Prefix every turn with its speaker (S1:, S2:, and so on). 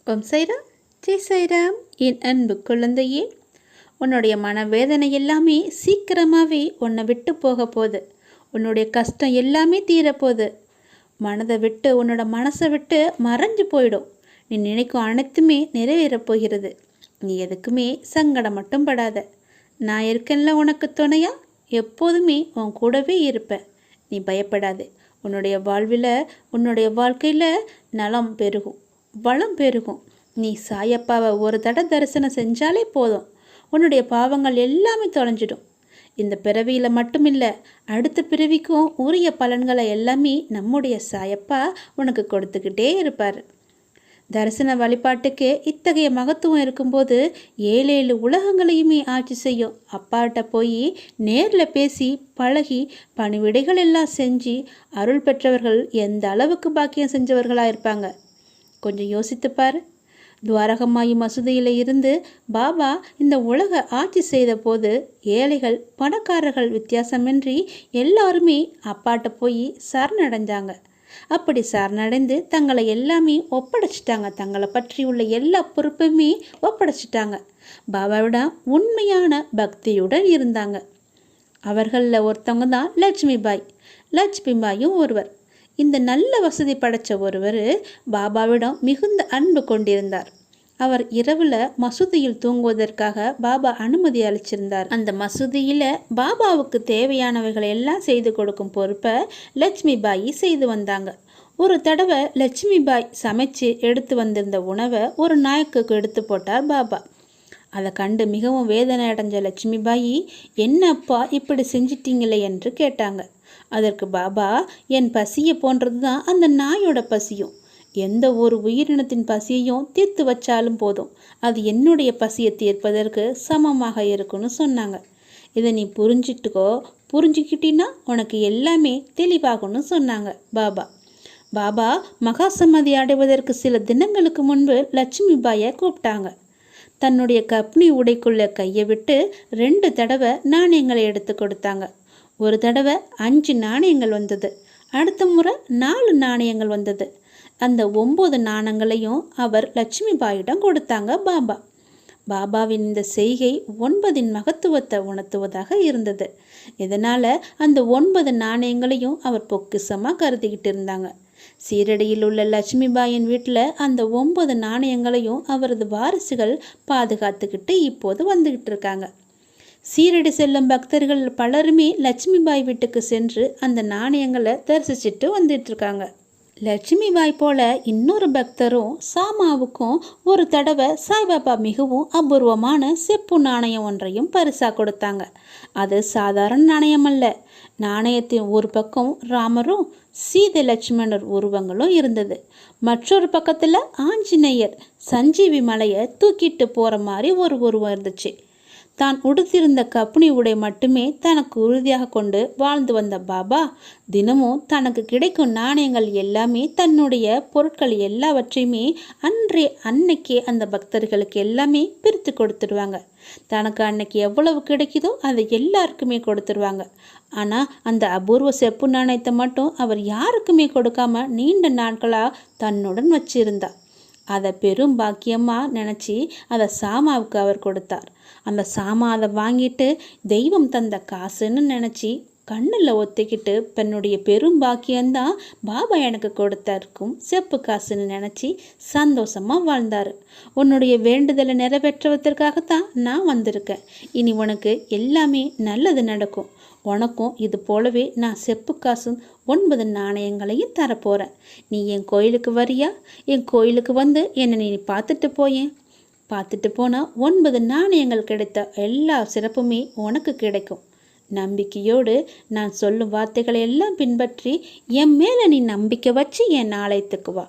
S1: ஓம் சைராம், ஜெய் சைராம். என் அன்பு குழந்தையே, உன்னுடைய மனவேதனை எல்லாமே சீக்கிரமாகவே உன்னை விட்டு போக போகுது. உன்னுடைய கஷ்டம் எல்லாமே தீரப்போகுது. மனதை விட்டு உன்னோட மனசை விட்டு மறைஞ்சு போயிடும். நீ நினைக்கும் அனைத்துமே நிறைவேறப் போகிறது. நீ எதுக்குமே சங்கடம் மட்டும் படாத. நான் இருக்கேன்ல உனக்கு துணையா, எப்போதுமே உன் கூடவே இருப்பேன். நீ பயப்படாது. உன்னுடைய உன்னுடைய வாழ்க்கையில் நலம் பெருகும், வளம் பெருகும். நீ சாயப்பாவை ஒரு தரிசனம் செஞ்சாலே போதும். உன்னுடைய பாவங்கள் எல்லாமே தொலைஞ்சிடும். இந்த பிறவியில் மட்டுமில்லை, அடுத்த பிறவிக்கும் உரிய பலன்களை எல்லாமே நம்முடைய சாயப்பா உனக்கு கொடுத்துக்கிட்டே இருப்பார். தரிசன வழிபாட்டுக்கு இத்தகைய மகத்துவம் இருக்கும்போது 7 உலகங்களையுமே ஆட்சி செய்யும் அப்பாட்ட போய் நேரில் பேசி பழகி பணிவிடைகள் எல்லாம் செஞ்சு அருள் பெற்றவர்கள் எந்த அளவுக்கு பாக்கியம் செஞ்சவர்களாக இருப்பாங்க. கொஞ்சம் யோசித்துப்பார். துவாரகமாயி மசூதியில் இருந்து பாபா இந்த உலக ஆட்சி செய்த போது ஏழைகள் பணக்காரர்கள் வித்தியாசமின்றி எல்லாருமே அப்பாட்ட போய் சரணடைஞ்சாங்க. அப்படி சரணடைந்து தங்களை எல்லாமே ஒப்படைச்சிட்டாங்க. தங்களை பற்றி உள்ள எல்லா பொறுப்புமே ஒப்படைச்சிட்டாங்க. பாபாவிடம் உண்மையான பக்தியுடன் இருந்தாங்க. அவர்களில் ஒருத்தவங்க தான் லட்சுமி பாயும் ஒருவர். இந்த நல்ல வசதி படைத்த ஒருவர் பாபாவிடம் மிகுந்த அன்பு கொண்டிருந்தார். அவர் இரவில் மசூதியில் தூங்குவதற்காக பாபா அனுமதி அளிச்சிருந்தார். அந்த மசூதியில் பாபாவுக்கு தேவையானவைகளை எல்லாம் செய்து கொடுக்கும் பொறுப்பை லட்சுமி பாய் செய்து வந்தாங்க. ஒரு தடவை லட்சுமி பாய் சமைச்சு எடுத்து வந்திருந்த உணவை ஒரு நாய்க்கு எடுத்து போட்டார் பாபா. அதை கண்டு மிகவும் வேதனை அடைஞ்ச லட்சுமி பாய், என்னப்பா இப்படி செஞ்சிட்டீங்களே என்று கேட்டாங்க. அதற்கு பாபா, என் பசியை போன்றது தான் அந்த நாயோட பசியும். எந்த ஒரு உயிரினத்தின் பசியையும் தீர்த்து வச்சாலும் போதும், அது என்னுடைய பசியை தீர்ப்பதற்கு சமமாக இருக்குன்னு சொன்னாங்க. இதை நீ புரிஞ்சுக்கிட்டினா உனக்கு எல்லாமே தெளிவாகும்னு சொன்னாங்க பாபா. பாபா மகாசமாதி அடைவதற்கு சில தினங்களுக்கு முன்பு லட்சுமி பாயை கூப்பிட்டாங்க. தன்னுடைய கப்னி உடைக்குள்ள கையை விட்டு 2 தடவை நாணயங்களை எடுத்து கொடுத்தாங்க. ஒரு தடவை 5 நாணயங்கள் வந்தது. அடுத்த முறை 4 நாணயங்கள் வந்தது. அந்த 9 நாணயங்களையும் அவர் லட்சுமி பாயிடம் கொடுத்தாங்க பாபா. பாபாவின் இந்த செய்கை 9 மகத்துவத்தை உணர்த்துவதாக இருந்தது. இதனால் அந்த 9 நாணயங்களையும் அவர் பொக்கிஷமாக கருதிக்கிட்டு இருந்தாங்க. சீரடியில் உள்ள லட்சுமி பாயின் வீட்டில் அந்த 9 நாணயங்களையும் அவரது வாரிசுகள் பாதுகாத்துக்கிட்டு இப்போது வந்துக்கிட்டு இருக்காங்க. சீரடி செல்லும் பக்தர்கள் பலருமே லட்சுமி பாய் வீட்டுக்கு சென்று அந்த நாணயங்களை தரிசிச்சுட்டு வந்துட்டு இருக்காங்க. லட்சுமி பாய் போல இன்னொரு பக்தரும் சாமாவுக்கும் ஒரு தடவை சாய்பாபா மிகவும் அபூர்வமான செப்பு நாணயம் ஒன்றையும் பரிசா கொடுத்தாங்க. அது சாதாரண நாணயம் அல்ல. நாணயத்தின் ஒரு பக்கம் ராமரும் சீதை லட்சுமணர் உருவங்களும் இருந்தது. மற்றொரு பக்கத்தில் ஆஞ்சநேயர் சஞ்சீவி மலையை தூக்கிட்டு போகிற மாதிரி ஒரு உருவம் இருந்துச்சு. தான் உடுத்திருந்த கப்புனி உடை மட்டுமே தனக்கு உறுதியாக கொண்டு வாழ்ந்து வந்த பாபா தினமும் தனக்கு கிடைக்கும் நாணயங்கள் எல்லாமே தன்னுடைய பொருட்கள் எல்லாவற்றையுமே அன்னைக்கே அந்த பக்தர்களுக்கு எல்லாமே பிரித்து கொடுத்துடுவாங்க. தனக்கு அன்னைக்கு எவ்வளவு கிடைக்குதோ அதை எல்லாருக்குமே கொடுத்துருவாங்க. ஆனால் அந்த அபூர்வ செப்பு நாணயத்தை மட்டும் அவர் யாருக்குமே கொடுக்காம நீண்ட நாட்களாக தன்னுடன் வச்சிருந்தார். அதை பெரும் பாக்கியமாக நினச்சி அதை சாமாவுக்கு அவர் கொடுத்தார். அந்த சாமா அதை வாங்கிட்டு தெய்வம் தந்த காசுன்னு நினச்சி கண்ணில் ஒத்திக்கிட்டு தன்னுடைய பெரும் பாக்கியம்தான் பாபா எனக்கு கொடுத்தாருக்கும் செப்பு காசுன்னு நினச்சி சந்தோஷமாக வாழ்ந்தார். உன்னுடைய வேண்டுதலை நிறைவேற்றுவதற்காகத்தான் நான் வந்திருக்கேன். இனி உனக்கு எல்லாமே நல்லது நடக்கும். உனக்கும் இது போலவே நான் செப்பு காசும் 9 நாணயங்களையும் தரப்போகிறேன். நீ என் கோயிலுக்கு வரியா? என் கோயிலுக்கு வந்து என்னை நீ பார்த்துட்டு போனால் 9 நாணயங்கள் கிடைத்த எல்லா சிறப்புமே உனக்கு கிடைக்கும். நம்பிக்கையோடு நான் சொல்லும் வார்த்தைகளை எல்லாம் பின்பற்றி என் மேலே நீ நம்பிக்கை வச்சு என் ஆலயத்துக்கு வா.